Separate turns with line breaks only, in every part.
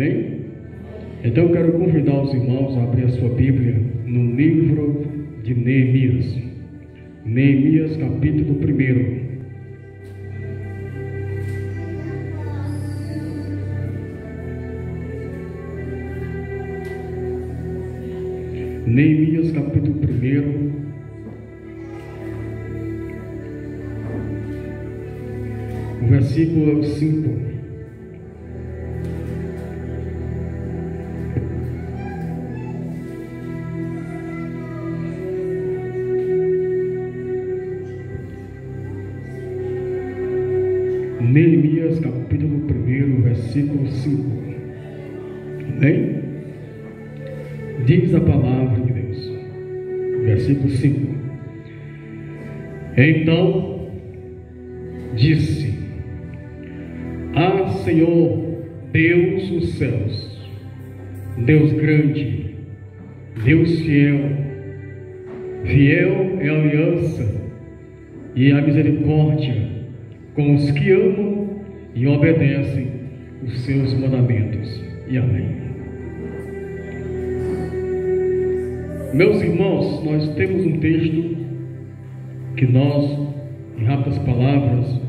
Amém? Então eu quero convidar os irmãos a abrir a sua Bíblia no livro de Neemias. Neemias, capítulo 1. Neemias, capítulo 1, versículo 5. Neemias, capítulo 1, versículo 5. Amém? Diz a palavra de Deus, versículo 5. Então disse: Ah, Senhor, Deus dos céus, Deus grande, Deus fiel, fiel é a aliança e a misericórdia com os que amam e obedecem os seus mandamentos. E amém. Meus irmãos, nós temos um texto que nós, em rápidas palavras,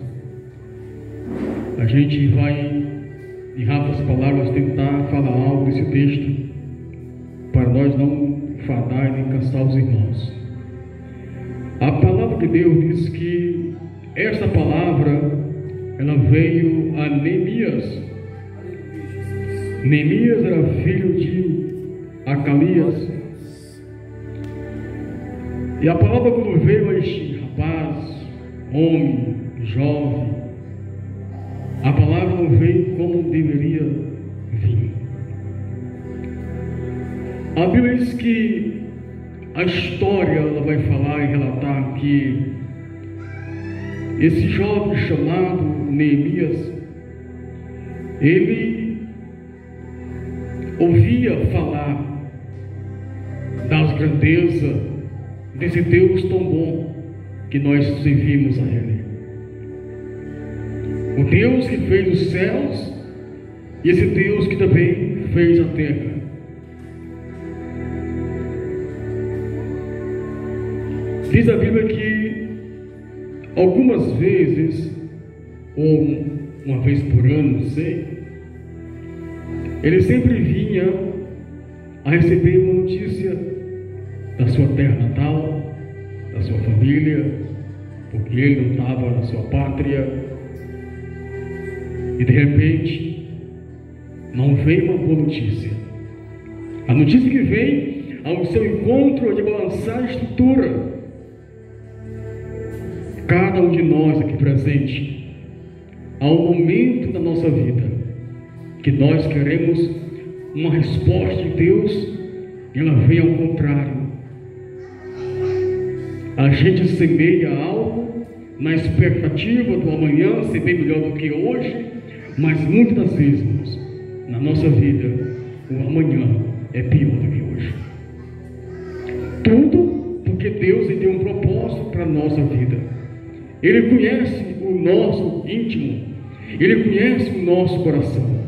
a gente vai, em rápidas palavras, tentar falar algo desse texto para nós não fadar e nem cansar os irmãos. A palavra de Deus diz que esta palavra, ela veio a Neemias. Neemias era filho de Acalias. E a palavra, quando veio a este rapaz, homem, jovem, a palavra não veio como deveria vir. A Bíblia diz que a história, ela vai falar e relatar que esse jovem chamado Neemias, ele ouvia falar das grandezas desse Deus tão bom que nós servimos a Ele. O Deus que fez os céus e esse Deus que também fez a terra. Diz a Bíblia que algumas vezes, ou uma vez por ano, não sei, ele sempre vinha a receber uma notícia da sua terra natal, da sua família, porque ele não estava na sua pátria, e de repente não veio uma boa notícia. A notícia que vem ao seu encontro é de balançar a estrutura. Cada um de nós aqui presente, há um momento da nossa vida que nós queremos uma resposta de Deus e ela vem ao contrário. A gente semeia algo na expectativa do amanhã ser bem melhor do que hoje, mas muitas das vezes, irmãos, na nossa vida, o amanhã é pior do que hoje. Tudo porque Deus deu um propósito para a nossa vida. Ele conhece o nosso íntimo, Ele conhece o nosso coração.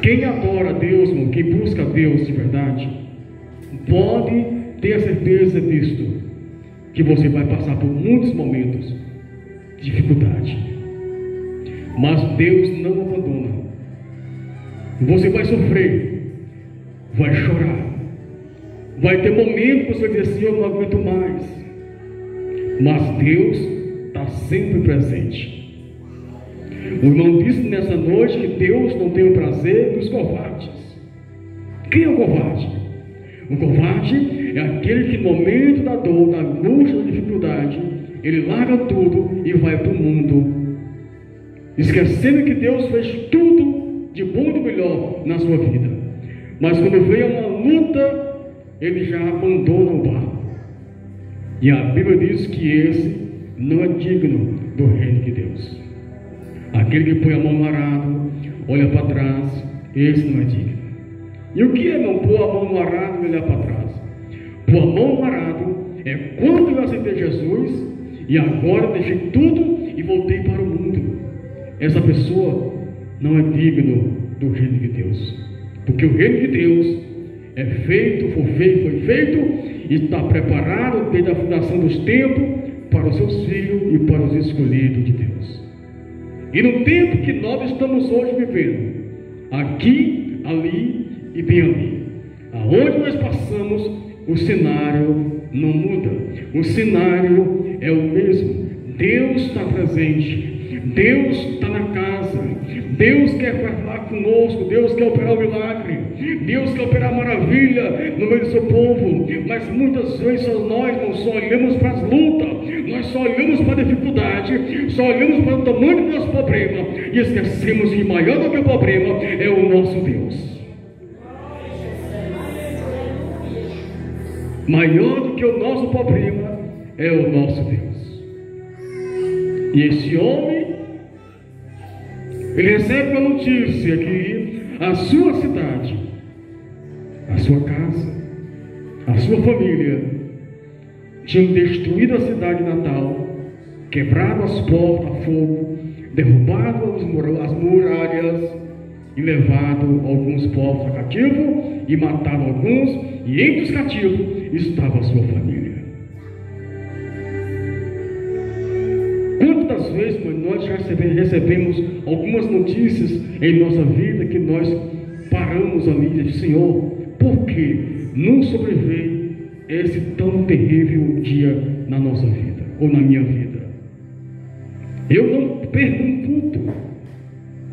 Quem adora a Deus, irmão, quem busca a Deus de verdade, pode ter a certeza disto, que você vai passar por muitos momentos de dificuldade, mas Deus não abandona. Você vai sofrer, vai chorar, vai ter momentos que você vai dizer assim: eu não aguento mais, mas Deus está sempre presente. O irmão disse nessa noite que Deus não tem o prazer dos covardes. Quem é o covarde? O covarde é aquele que no momento da dor, da angústia, da dificuldade, ele larga tudo e vai para o mundo, esquecendo que Deus fez tudo de bom e de melhor na sua vida. Mas quando vem uma luta, ele já abandona o barco. E a Bíblia diz que esse não é digno do reino de Deus. Aquele que põe a mão no arado, olha para trás, esse não é digno. E o que é não pôr a mão no arado e olhar para trás? Pôr a mão no arado é quando eu aceitei Jesus e agora deixei tudo e voltei para o mundo. Essa pessoa não é digno do reino de Deus. Porque o reino de Deus é feito, foi feito e está preparado desde a fundação dos tempos para os seus filhos e para os escolhidos de Deus. E no tempo que nós estamos hoje vivendo, aqui, ali e bem ali, aonde nós passamos, o cenário não muda. O cenário é o mesmo. Deus está presente, Deus está na casa, Deus quer falar conosco, Deus quer operar o milagre, Deus quer operar a maravilha no meio do seu povo. Mas muitas vezes nós não só olhamos para as lutas, nós só olhamos para a dificuldade, só olhamos para o tamanho do nosso problema e esquecemos que maior do que o problema é o nosso Deus. Maior do que o nosso problema é o nosso Deus. E esse homem, ele recebe uma notícia que a sua cidade, a sua casa, a sua família tinham destruído a cidade natal, quebrado as portas a fogo, derrubado as muralhas e levado alguns povos a cativo e matado alguns, e entre os cativos estava a sua família. Quantas vezes nós já recebemos algumas notícias em nossa vida que nós paramos ali e dizemos: Senhor, por que não sobreveio esse tão terrível dia na nossa vida, ou na minha vida? Eu não perco um culto,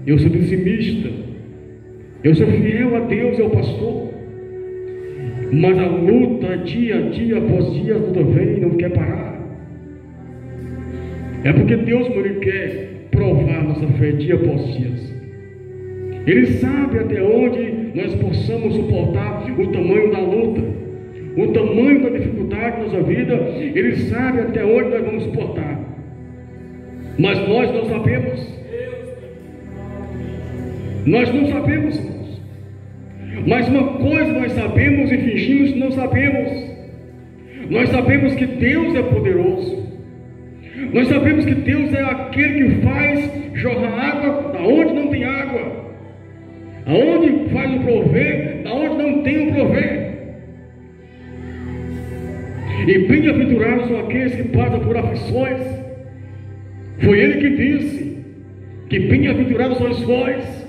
eu sou dizimista, eu sou fiel a Deus e ao pastor, mas a luta dia a dia, após dia, a luta vem e não quer parar. É porque Deus, ele quer provar nossa fé dia após dia. Ele sabe até onde nós possamos suportar o tamanho da luta, o tamanho da dificuldade da nossa vida. Ele sabe até onde nós vamos suportar. Mas nós não sabemos. Nós não sabemos, irmãos. Mas uma coisa nós sabemos e fingimos que não sabemos. Nós sabemos que Deus é poderoso. Nós sabemos que Deus é aquele que faz jorrar água da onde não tem água, aonde faz o prover, da onde não tem o prover. E bem-aventurados são aqueles que passam por aflições. Foi Ele que disse que bem-aventurados sois vós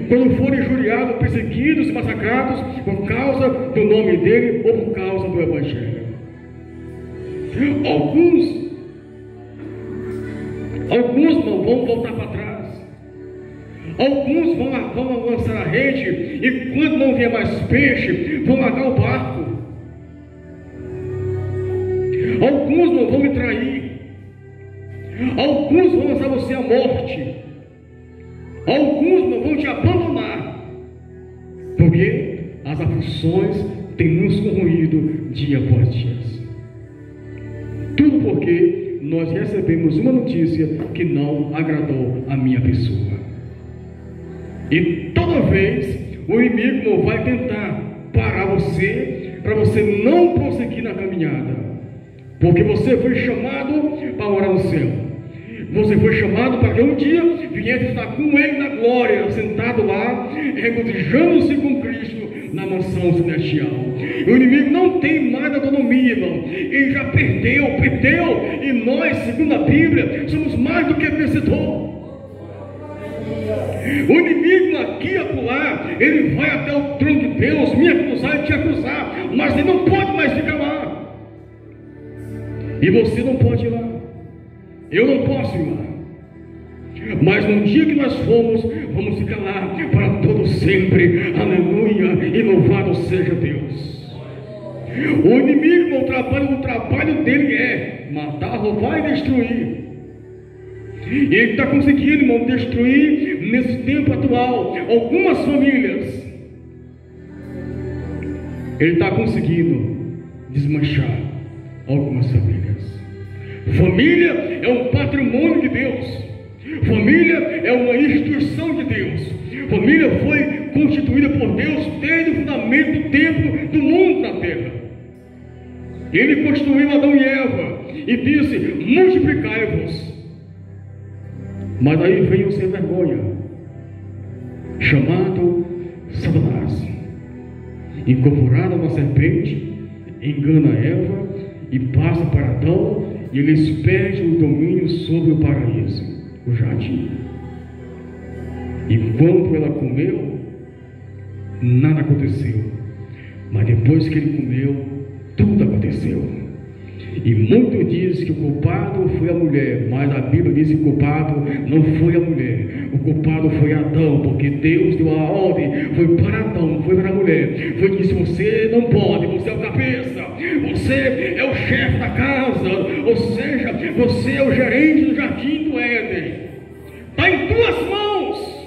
quando forem injuriados, perseguidos e massacrados por causa do nome dele ou por causa do Evangelho. Alguns não vão voltar para trás. Alguns vão lançar a rede e quando não vier mais peixe, vão largar o barco. Alguns não vão me trair. Alguns vão lançar você à morte. Alguns não vão te abandonar. Porque as aflições têm nos corroído dia após dia. Tudo porque nós recebemos uma notícia que não agradou a minha pessoa. E toda vez o inimigo não vai tentar parar você, para você não prosseguir na caminhada, porque você foi chamado para morar no céu. Você foi chamado para que um dia viesse estar com Ele na glória, sentado lá, regozijando-se com Cristo na mansão celestial. O inimigo não tem mais autonomia, irmão. Ele já perdeu, e nós, segundo a Bíblia, somos mais do que vencedor. O inimigo aqui e acolá, ele vai até o trono de Deus, me acusar e te acusar, mas ele não pode mais ficar lá. E você não pode ir lá. Eu não posso ir lá. Mas no dia que nós formos, vamos ficar lá para todo sempre. Aleluia, e louvado seja Deus. O inimigo, o trabalho dele é matar, roubar e destruir. E ele está conseguindo, irmão, destruir nesse tempo atual algumas famílias. Ele está conseguindo desmanchar algumas famílias. Família é um patrimônio de Deus. Família é uma instituição de Deus. Família foi constituída por Deus desde o fundamento do tempo do mundo na terra. Ele constituiu Adão e Eva e disse: multiplicai-vos. Mas aí veio sem vergonha chamado Satanás, incorporado a uma serpente, engana Eva e passa para Adão, e eles perdem o domínio sobre o paraíso, o jardim. E quando ela comeu, nada aconteceu, mas depois que ele comeu, tudo aconteceu. E muitos dizem que o culpado foi a mulher, mas a Bíblia diz que o culpado não foi a mulher, o culpado foi Adão, porque Deus deu a ordem, foi para Adão, não foi para a mulher. Foi que disse: você não pode, você é o cabeça, você é o chefe da casa, ou seja, você é o gerente do jardim do Éden, está em tuas mãos.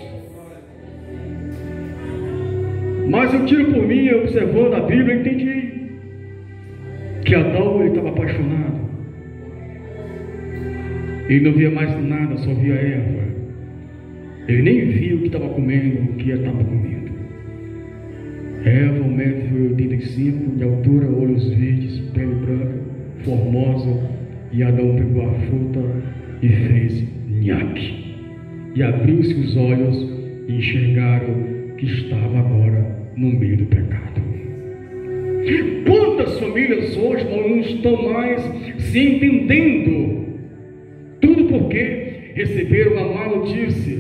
Mas eu tiro por mim, observando a Bíblia, eu entendi que Adão estava apaixonado. Ele não via mais nada, só via Eva. Ele nem via o que estava comendo, o que ela estava comendo. Eva, 1,85 m de altura, olhos verdes, pele branca, formosa. E Adão pegou a fruta e fez nhaque. E abriu-se os olhos e enxergaram que estava agora no meio do pecado. Quantas famílias hoje não estão mais se entendendo? Tudo porque receberam uma má notícia.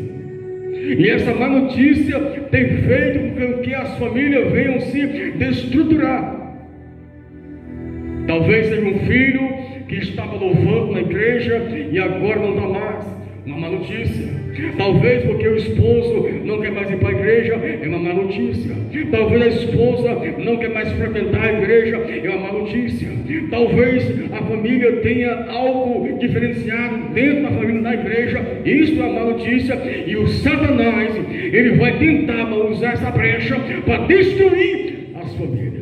E essa má notícia tem feito com que as famílias venham se desestruturar. Talvez seja um filho que estava louvando na igreja e agora não está mais. Uma má notícia. Talvez porque o esposo não quer mais ir para a igreja, é uma má notícia. Talvez a esposa não quer mais frequentar a igreja, é uma má notícia. Talvez a família tenha algo diferenciado dentro da família da igreja, isso é uma má notícia. E o Satanás, ele vai tentar usar essa brecha para destruir as famílias.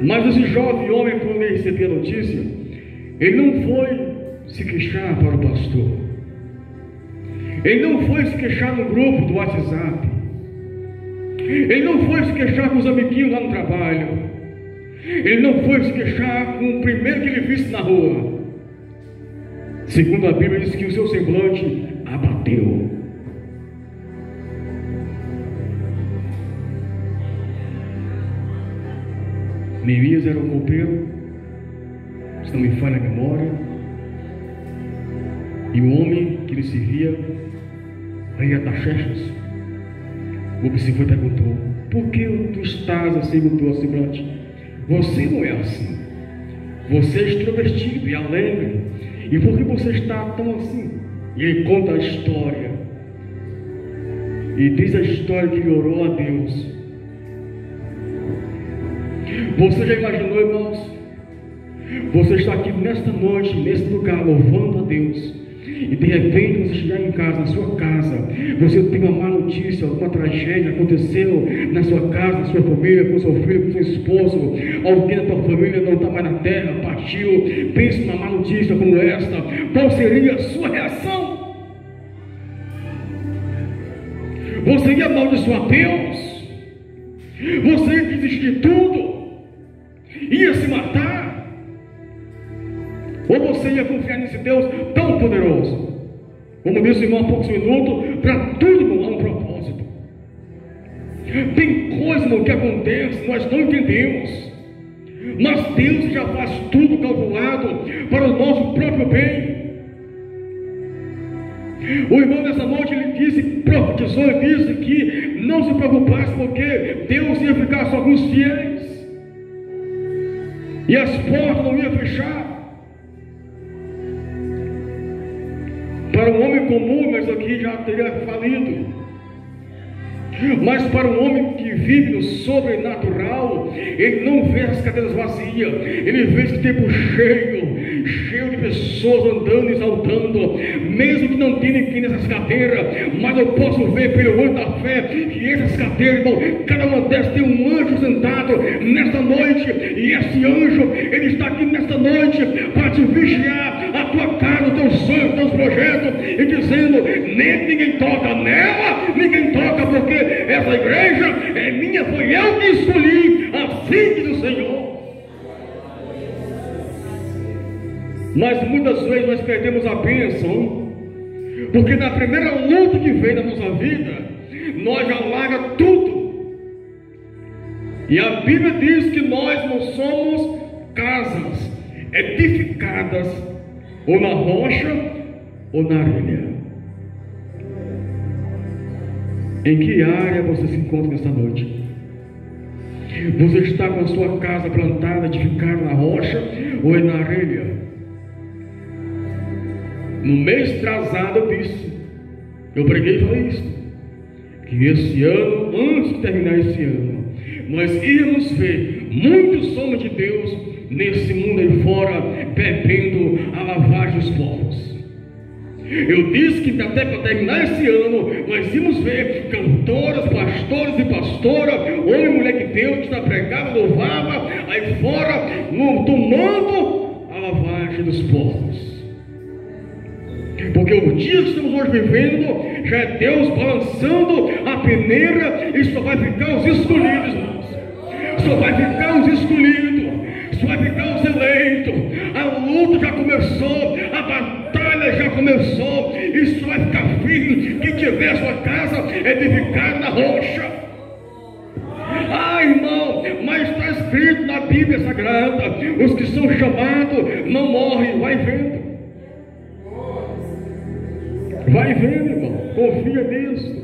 Mas esse jovem homem, quando ele recebeu a notícia, ele não foi se queixar para o pastor. Ele não foi se queixar no grupo do WhatsApp. Ele não foi se queixar com os amiguinhos lá no trabalho. Ele não foi se queixar com o primeiro que ele visse na rua. Segundo a Bíblia, diz que o seu semblante abateu. Neemias era um copeiro, se não me falha a memória, e o homem que ele servia, rei Artaxerxes, observou e perguntou: por que tu estás assim com o teu semblante? Você não é assim, você é extrovertido e alegre, e por que você está tão assim? E ele conta a história, e diz a história que ele orou a Deus. Você já imaginou, irmãos? Você está aqui nesta noite, nesse lugar, louvando a Deus, e de repente você chegar em casa, na sua casa, você tem uma má notícia, alguma tragédia aconteceu na sua casa, na sua família, com seu filho, com seu esposo, alguém da tua família não está mais na terra, partiu. Pense numa má notícia como esta, qual seria a sua reação? Você ia amaldiçoar Deus? Você ia desistir de tudo? Ia se matar? Ou você ia confiar nesse Deus tão poderoso? Como disse o irmão há poucos minutos, para tudo há um propósito. Tem coisa no que acontece, nós não entendemos, mas Deus já faz tudo calculado para o nosso próprio bem. O irmão nessa noite, ele disse, profetizou e disse que não se preocupasse, porque Deus ia ficar só com os fiéis, e as portas não iam fechar. Para um homem comum, mas aqui já teria falido. Mas para um homem que vive no sobrenatural, ele não vê as cadeiras vazias, ele vê esse tempo cheio de pessoas andando e exaltando, mesmo que não tenha ninguém nessas cadeiras, mas eu posso ver pelo olho da fé que essas cadeiras, irmão, cada uma delas tem um anjo sentado nesta noite, e esse anjo, ele está aqui nesta noite para te vigiar a tua casa, o teu sonho, os teus projetos, e dizendo: nem ninguém toca nela, ninguém toca, porque essa igreja é minha, foi eu que escolhi, assim diz o Senhor. Mas muitas vezes nós perdemos a bênção Porque na primeira luta que vem na nossa vida, nós já larga tudo. E a Bíblia diz que nós não somos casas edificadas ou na rocha ou na areia. Em que área você se encontra nesta noite? Você está com a sua casa plantada, edificada na rocha ou é na areia? No mês atrasado eu disse, eu preguei e falei isso, que esse ano, antes de terminar esse ano, nós íamos ver muitos homens de Deus nesse mundo aí fora, bebendo a lavagem dos povos. Eu disse que até para terminar esse ano, nós íamos ver cantoras, pastores e pastoras, homem e mulher de Deus, que está pregava, louvava, aí fora, tomando a lavagem dos povos. Porque o dia que estamos hoje vivendo, já é Deus balançando a peneira, e só vai ficar os escolhidos, irmãos. Só vai ficar os escolhidos, só vai ficar os eleitos. A luta já começou, a batalha já começou, e só vai ficar firme quem tiver sua casa edificada na rocha. Ah, irmão, mas está escrito na Bíblia Sagrada, os que são chamados não morrem. Vai vendo. Vai vendo, irmão, confia nisso.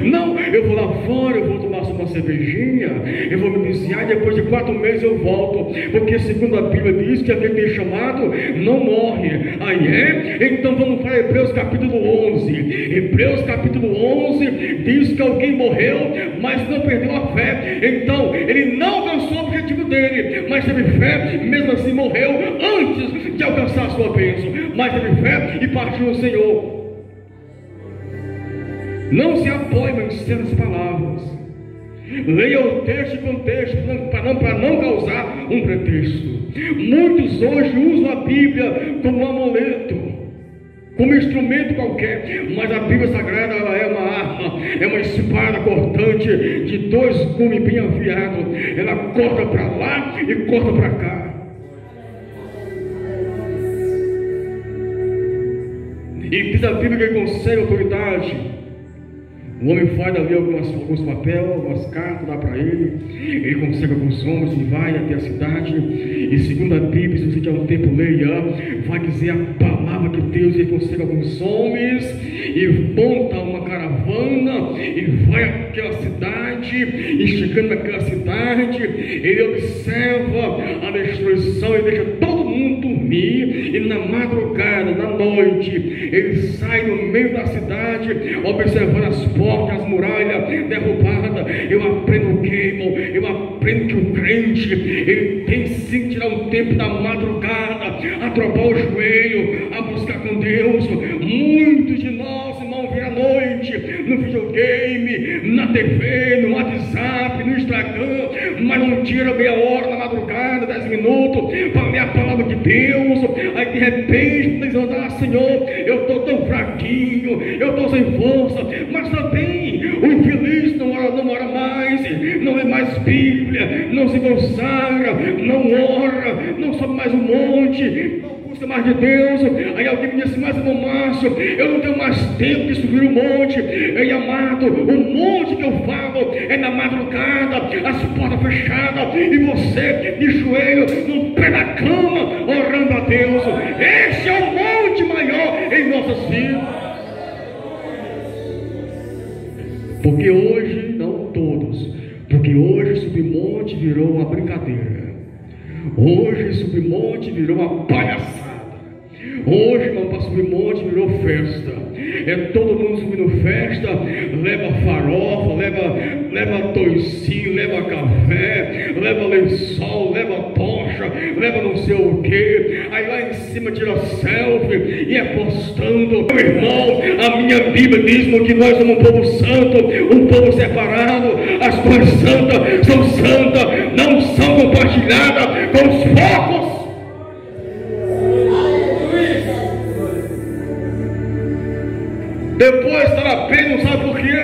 Não, eu vou lá fora, eu vou tomar uma cervejinha, eu vou me viciar e depois de 4 meses eu volto. Porque segundo a Bíblia diz que aquele que é chamado não morre. Aí é? Então vamos para Hebreus capítulo 11. Hebreus capítulo 11 diz que alguém morreu, mas não perdeu a fé. Então ele não alcançou o objetivo dele, mas teve fé, mesmo assim morreu antes de alcançar a sua bênção. Mas teve fé e partiu o Senhor. Não se apoie em cenas palavras. Leia o texto e contexto para não causar um pretexto. Muitos hoje usam a Bíblia como um amuleto, como instrumento qualquer, mas a Bíblia Sagrada ela é uma arma, é uma espada cortante de 2 gumes bem afiados. Ela corta para lá e corta para cá. E diz a Bíblia que ele consegue autoridade. O homem faz ali alguns papéis, algumas cartas, dá para ele consegue alguns homens e vai até a cidade. E segundo a Bíblia, se você tiver um tempo, leia, vai dizer a palavra de Deus. Ele consegue alguns homens e monta uma caravana e vai àquela cidade. E chegando naquela cidade, ele observa a destruição e deixa todo mundo dormir. E na madrugada, na noite, ele sai no meio da cidade, observando as portas, as muralhas derrubadas. Eu aprendo que, irmão, eu aprendo que o crente, ele tem sim que tirar um tempo da madrugada, a trocar o joelho, a buscar com Deus. Muitos de nós, irmão, viram a noite no videogame, na TV, no WhatsApp, no Instagram, mas não tira meia hora na madrugada, 10 minutos, para ler a palavra de Deus. Aí de repente, diz, Senhor, eu estou tão fraquinho, eu estou sem força, mas também o infeliz não ora mais, não lê mais Bíblia, não se consagra, não ora, não sobe mais um monte, não busca mais de Deus. Aí alguém me disse, mas irmão Márcio, eu não tenho mais tempo de subir o monte. Ei, amado, o monte que eu falo é na madrugada, as portas fechadas, e você de joelho no pé da cama, orando a Deus. Esse é o monte maior em nossas vidas. Porque hoje, não todos, porque hoje submonte virou uma brincadeira. Hoje submonte virou uma palhaçada. Hoje, irmão, para submonte virou festa. É todo mundo subindo festa, leva farofa, leva toicinho, leva café, leva lençol, leva tocha, leva não sei o que. Aí lá em cima tira selfie e é postando. Meu irmão, a minha Bíblia diz que nós somos um povo santo, um povo separado. As coisas santas são santas, não são compartilhadas com os poucos. Depois está na pena, não sabe por quê.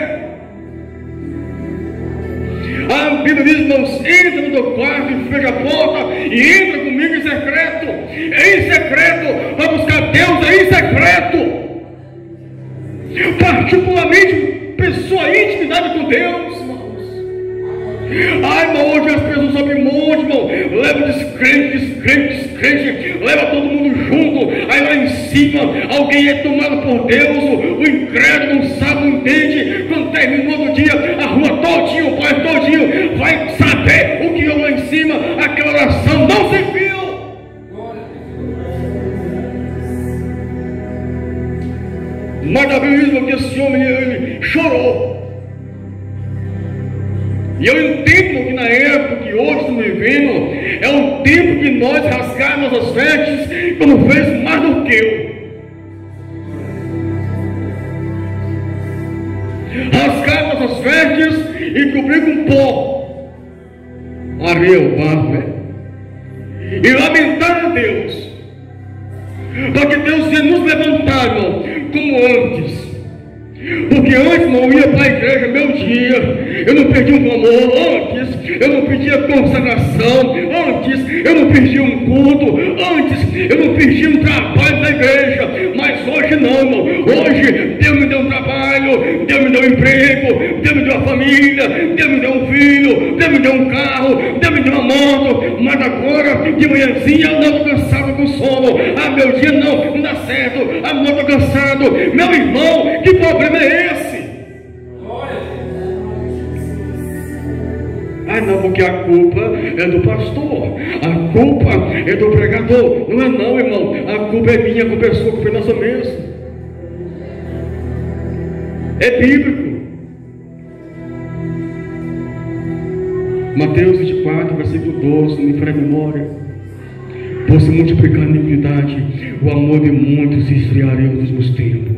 A Bíblia diz, não entra no teu quarto e fecha a porta e entra comigo em secreto. É em secreto, para buscar Deus é em secreto. particularmente pessoa intimidade com Deus, irmãos. Ai, irmão, hoje as pessoas sobem um monte, irmão, leva descrente, leva todo mundo junto, aí lá em cima alguém é tomado por Deus, o incrédulo não sabe, não entende, quando terminou do dia, a rua todinho, o bairro todinho vai saber o que eu lá em cima, aquela oração não serviu. Mas a Bíblia diz que esse homem ele chorou. E eu entendo que na época que hoje estamos vivendo, é um tempo que nós rasgarmos nossas vestes, como fez Mardoqueu. Rasgar nossas vestes e cobrir com pó, areia, o barro, né? E lamentar a Deus, para que Deus ia nos levantar, irmão, como antes. Porque antes não ia para a igreja, meu dia, eu não perdi um clamor, antes eu não pedia consagração, antes eu não perdi um culto, antes eu não perdi um trabalho da igreja, mas hoje não, irmão. Hoje Deus me deu um trabalho, Deus me deu um emprego, Deus me deu uma família, Deus me deu um filho, Deus me deu um carro, Deus me deu uma moto, mas agora de manhãzinha eu não estou cansado com sono, meu dia não dá certo, eu estou cansado, meu irmão, que problema é esse? Não, porque a culpa é do pastor, a culpa é do pregador. Não é não, irmão, a culpa é minha, a culpa é sua, a culpa é nossa mesmo. É bíblico. Mateus 24, versículo 12, não me falha a memória. Por se multiplicar a iniquidade, o amor de muitos se esfriaria nos últimos tempos.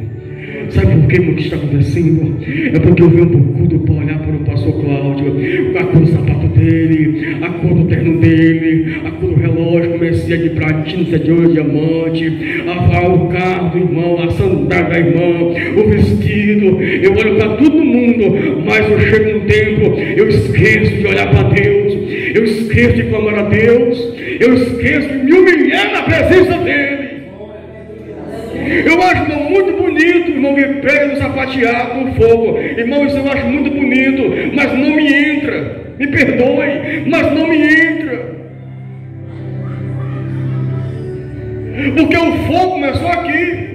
Sabe por que o que está acontecendo? É porque eu venho para o culto para olhar para o pastor Cláudio, a cor do sapato dele, a cor do terno dele, a cor do relógio, comecei de platina, se é de ouro, diamante, o carro do irmão, a sandália da irmã, o vestido. Eu olho para todo mundo, mas eu chego num tempo, eu esqueço de olhar para Deus, eu esqueço de clamar a Deus, eu esqueço de me humilhar na presença dele. Eu acho, irmão, muito bonito, irmão, que pega no sapateado, no fogo. Irmão, isso eu acho muito bonito, mas não me entra. Me perdoe, mas não me entra. Porque o fogo começou aqui.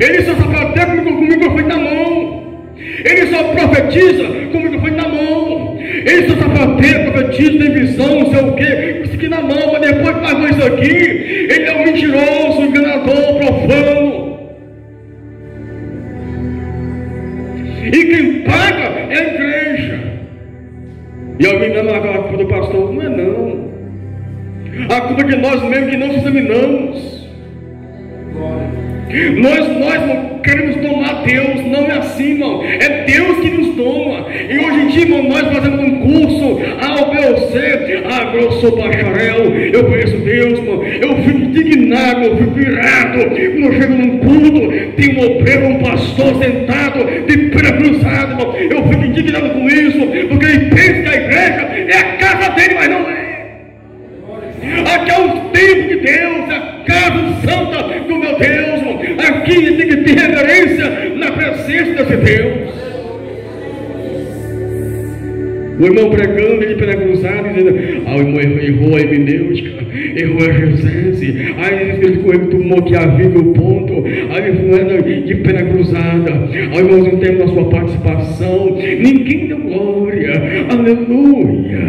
Ele só sapateia com o microfone na mão. Ele só profetiza com o microfone na mão. Ele só sapateia, profetiza, tem visão, não sei o que, isso aqui na mão, mas depois que faz isso aqui, ele é um mentiroso, enganador, profano. E quem paga é a igreja. E alguém não, a culpa do pastor, não é não. A culpa é de nós mesmos que não nos examinamos. Nós não queremos tomar Deus, não é assim, irmão. É Deus que nos toma. E hoje em dia, irmão, nós fazemos um curso A, B ou C. Agora eu sou bacharel, eu conheço Deus, irmão. Eu fico indignado, eu fico irado. Quando eu chego num culto, tem um obreiro, um pastor sentado de perna cruzada, irmão. Eu fico indignado com isso, porque ele pensa que a igreja é a casa dele, mas não é. Aqui é o templo de Deus, a casa santa do meu Deus, irmão. Aqui tem que ter reverência na presença desse Deus. O irmão pregando de perna cruzada, dizendo: o irmão errou a hermenêutica, errou a exegese, aí ele tomou aqui a vírgula, o ponto, aí ele foi de perna cruzada, aí o irmãozinho tem a sua participação, ninguém deu glória, aleluia.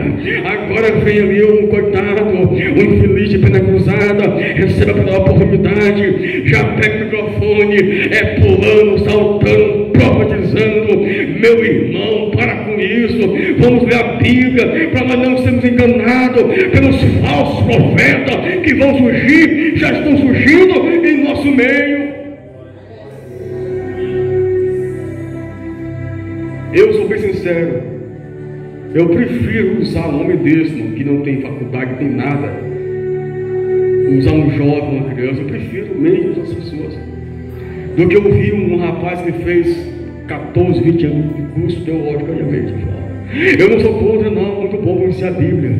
Agora vem ali um coitado, um infeliz de perna cruzada, recebe a oportunidade, já pega o microfone, pulando, saltando, profetizando. Meu irmão, para com isso, vamos ler a Bíblia, para nós não sermos enganados pelos falsos profetas que vão surgir, já estão surgindo em nosso meio. Eu sou bem sincero, eu prefiro usar um homem desse, que não tem faculdade, tem nada, usar um jovem, uma criança. Eu prefiro mesmo usar as pessoas, do que eu vi um rapaz que fez 14, 20 anos de curso teológico, Eu não sou contra, não, muito bom conhecer a Bíblia.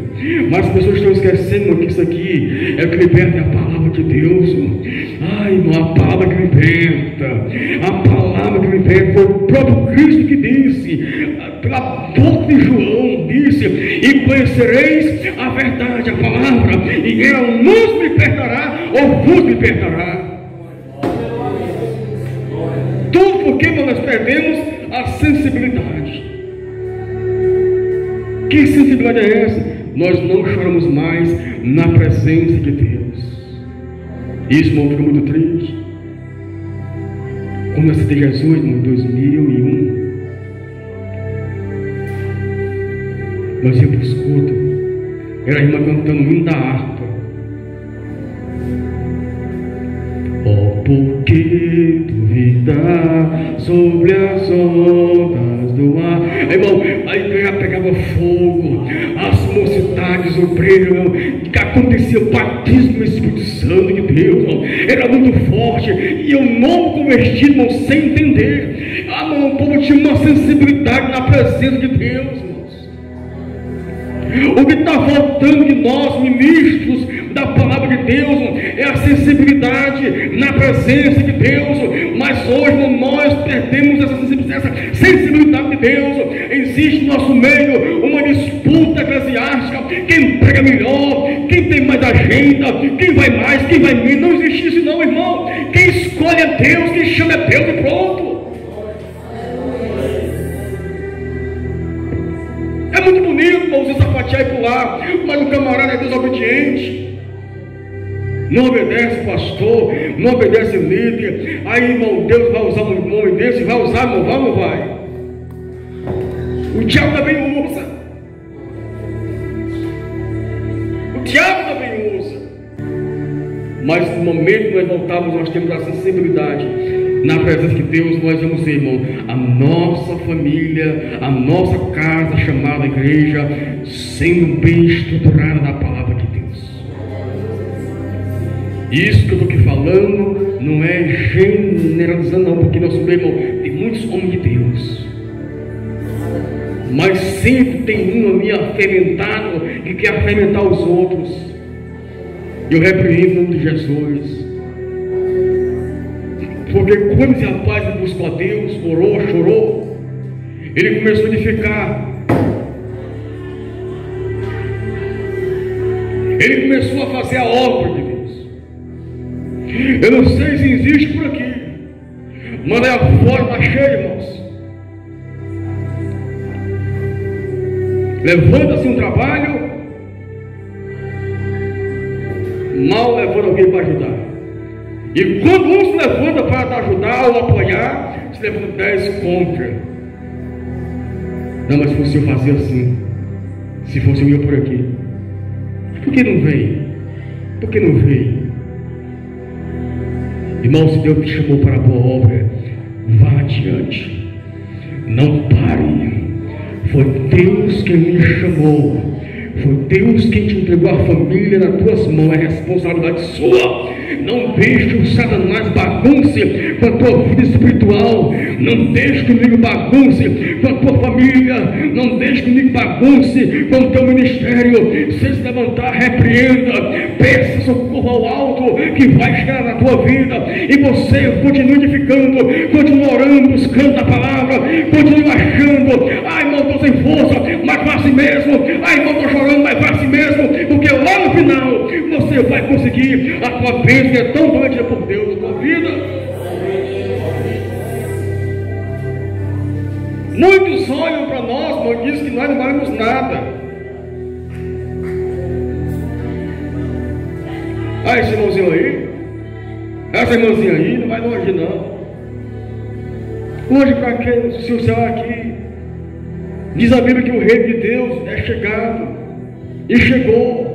Mas as pessoas estão esquecendo que isso aqui é o que liberta, é a palavra de Deus. Ai, irmão, a palavra que liberta, a palavra que liberta, foi o próprio Cristo que disse, pela boca de João, disse: e conhecereis a verdade, a palavra, e ela nos libertará, ou vos libertará. Tudo porque nós perdemos a sensibilidade. Que sensibilidade é essa? Nós não choramos mais na presença de Deus. Isso, irmão, fica muito triste. Quando eu aceitei Jesus, em 2001, nós íamos para os cultos. Era a irmã cantando o hino da harpa. Oh, por que duvidar sobre as ondas do mar? Irmão, a igreja pegava fogo, as mocidades, o brilho, que acontecia o batismo do Espírito Santo de Deus, irmão. Era muito forte, e eu não converti, irmão, sem entender. Ah, irmão, o povo tinha uma sensibilidade na presença de Deus, irmãos. O que está faltando de nós, ministros da palavra de Deus, é a sensibilidade na presença de Deus. Mas hoje nós perdemos essa sensibilidade de Deus. Existe no nosso meio uma disputa eclesiástica: quem prega melhor, quem tem mais agenda, quem vai mais, quem vai menos. Não existe isso, não, irmão. Quem escolhe é Deus, quem chama é Deus, e pronto. É muito bonito, irmão, você sapatear e pular, mas o camarada é desobediente. Não obedece pastor, não obedece líder. Aí, irmão, Deus vai usar um homem desse, vai usar, irmão, vai ou não vai? O diabo também usa. O diabo também usa. Mas no momento que nós voltarmos, nós temos a sensibilidade na presença de Deus. Nós vamos ser, irmão, a nossa família, a nossa casa chamada igreja, sendo bem estruturada na palavra de Deus. Isso que eu estou aqui falando não é generalizando, não, porque nosso meio, irmão, tem muitos homens de Deus, mas sempre tem um ali afermentado que quer afermentar os outros. Eu repreendo em nome de Jesus, porque quando esse rapaz buscou a Deus, orou, chorou, ele começou a edificar, ele começou a fazer a obra de Deus. Eu não sei se existe por aqui, mas lá fora está cheio, irmãos. Levanta-se um trabalho, mal levanta alguém para ajudar. E quando um se levanta para ajudar ou apoiar, se levanta 10 contra. Não, mas se fosse eu fazer assim, se fosse eu por aqui, por que não veio? Por que não veio? Irmão, se Deus te chamou para a boa obra, vá adiante, não pare. Foi Deus quem me chamou, foi Deus quem te entregou a família nas tuas mãos, é responsabilidade sua. Não deixe o Satanás bagunce com a tua vida espiritual, não deixe que o inimigo bagunce com a tua família, não deixe que o inimigo bagunce com o teu ministério. Se levantar, repreenda, peça socorro ao alto, que vai chegar na tua vida, e você continue edificando, continue orando, buscando a palavra, continue achando: ai, irmão, estou sem força, mas vá assim mesmo. Ai, irmão, estou chorando, mas vá assim mesmo, porque lá no final você vai conseguir a tua bênção, que é tão prometida por Deus na tua vida. Muitos olham para nós, mas dizem que nós não valemos nada. Ah, esse irmãozinho aí, essa irmãzinha aí, não vai longe não. Hoje para quem? Se o céu é aqui, diz a Bíblia que o reino de Deus é chegado e chegou.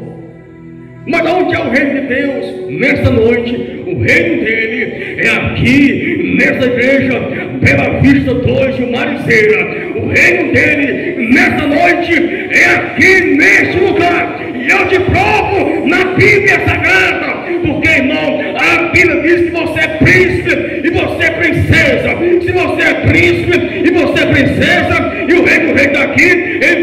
Mas onde é o reino de Deus? Nesta noite, o reino dele é aqui, nesta igreja, Bela Vista 2 de Mariceira. O reino dele, nesta noite, é aqui, neste lugar. E eu te provo na Bíblia Sagrada, porque, irmão, a Bíblia diz que você é príncipe e você é princesa. Se você é príncipe e você é princesa, e o rei está aqui, ele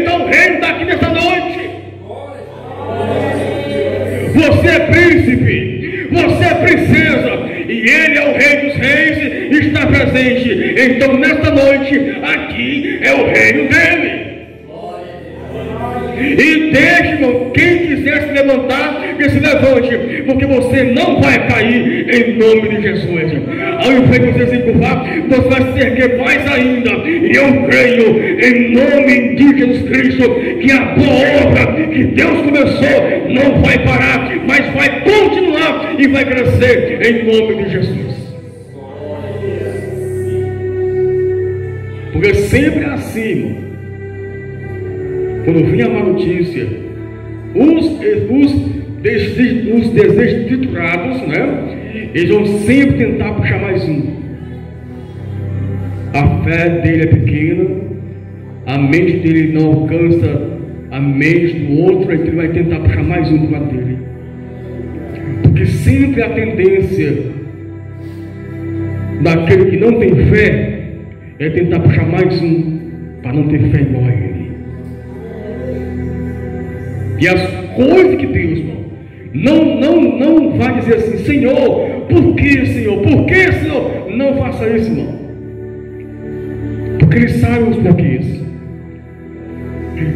Você é príncipe, você é princesa, e Ele é o Rei dos Reis e está presente. Então, nesta noite, aqui é o reino dele. E deixe, irmão, quem quiser se levantar, que se levante, porque você não vai cair em nome de Jesus. Ao invés de você se curvar, você vai se erguer mais ainda. E eu creio, em nome de Jesus Cristo, que a boa obra que Deus começou não vai parar, mas vai continuar e vai crescer em nome de Jesus. Porque sempre é assim, irmão. Quando vinha a má notícia, os desestruturados, né? Eles vão sempre tentar puxar mais um. A fé dele é pequena, a mente dele não alcança a mente do outro, então ele vai tentar puxar mais um do lado dele. Porque sempre a tendência daquele que não tem fé é tentar puxar mais um para não ter fé igual a ele. E as coisas que Deus, irmão, não vai dizer assim: Senhor, por que, Senhor? Por que, Senhor? Não faça isso, irmão. Porque Ele sabe os porquês.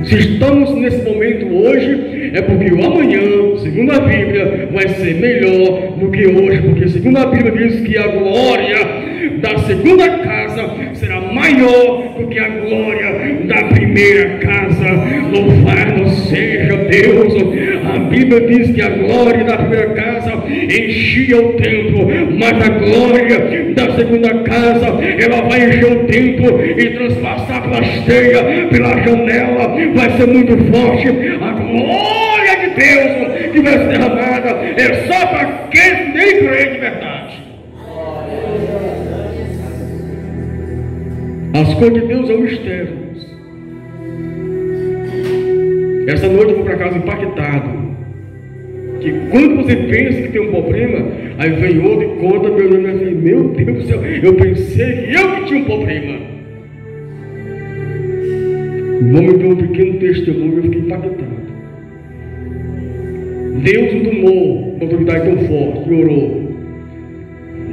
Se estamos nesse momento hoje, é porque o amanhã, segundo a Bíblia, vai ser melhor do que hoje. Porque segundo a Bíblia diz que a glória da segunda casa será maior do que a glória da primeira casa. Louvado seja Deus. A Bíblia diz que a glória da primeira casa enchia o templo, mas a glória da segunda casa, ela vai encher o templo e transpassar pela esteira, pela janela, vai ser muito forte. A glória de Deus que vai ser derramada é só para quem nem crê de verdade. As coisas de Deus é um mistério. Essa noite eu vou para casa impactado. Que quando você pensa que tem um problema, aí vem outro e conta, meu Deus do céu, eu pensei que eu que tinha um problema. O homem deu um pequeno testemunho e eu fiquei impactado. Deus o tomou com autoridade tão forte e orou.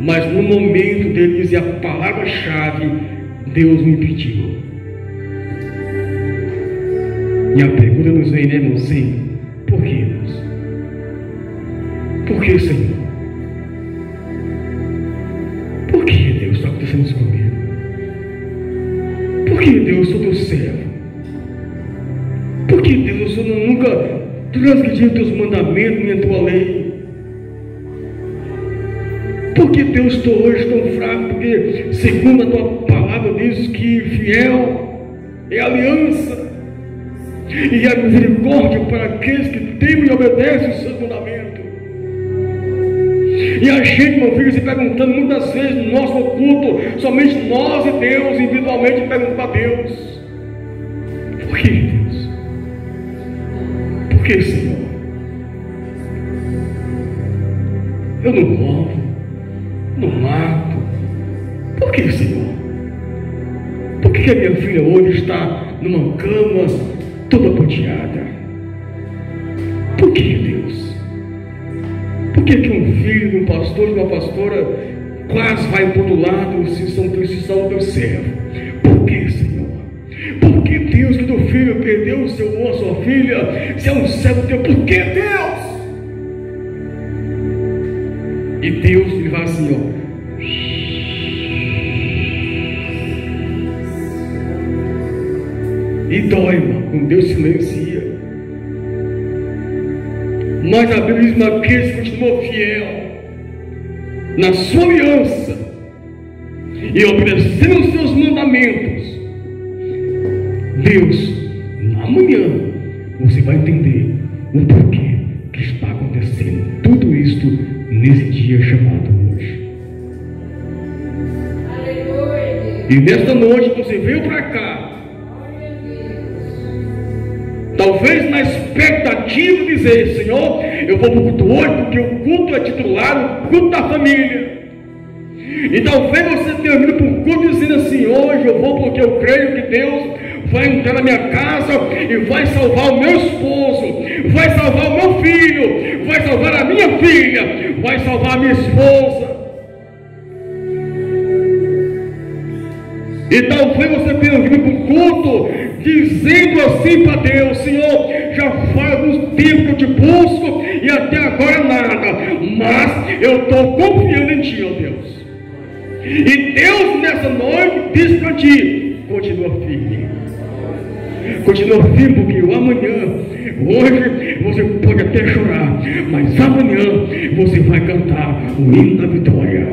Mas no momento dele dizer a palavra-chave, Deus me pediu. E a pergunta nos vem, né, irmão? Sim. Por que, Deus? Por que, Senhor? Por que, Deus, está acontecendo isso comigo? Por que, Deus, sou teu servo? Por que, Deus, eu nunca transgredi os teus mandamentos nem a tua lei? Por que, Deus, estou hoje tão fraco? Porque, segundo a tua palavra, diz que fiel é a aliança e a misericórdia para aqueles que temem e obedecem os seus mandamentos. E a gente, meu filho, se perguntando muitas vezes no nosso culto, somente nós e Deus, individualmente, perguntando a Deus: por que, Deus? Por que, Senhor? Eu não roubo, não mato. Por que, Senhor? Por que a minha filha hoje está numa cama toda ponteada? Por que, Deus? Por que um filho de um pastor, de uma pastora, quase vai para o outro lado se são teu servo? Por que, Senhor? Por que, Deus, que teu filho perdeu o seu ou a sua filha, se é um servo teu? Por que, Deus? E Deus lhe vai assim, ó. E dói, irmão, quando Deus silencia. Mas a Bíblia diz que aqueles que continuam fiel na sua aliança e obedecendo os seus mandamentos, Deus, amanhã você vai entender o porquê que está acontecendo tudo isto nesse dia chamado hoje. E nesta noite você veio para cá, talvez na expectativa de dizer: Senhor, eu vou para o culto hoje porque o culto é titular, o culto da família. E talvez você tenha vindo para o culto dizendo assim: hoje eu vou porque eu creio que Deus vai entrar na minha casa e vai salvar o meu esposo, vai salvar o meu filho, vai salvar filha, vai salvar minha esposa. E talvez você tenha vindo para o culto dizendo assim para Deus: Senhor, já faz algum tempo que eu te busco e até agora nada, mas eu estou confiando em Ti, ó Deus. E Deus nessa noite diz para ti: continua firme. Continua firme, porque amanhã, hoje você pode até chorar, mas amanhã você vai cantar o hino da vitória.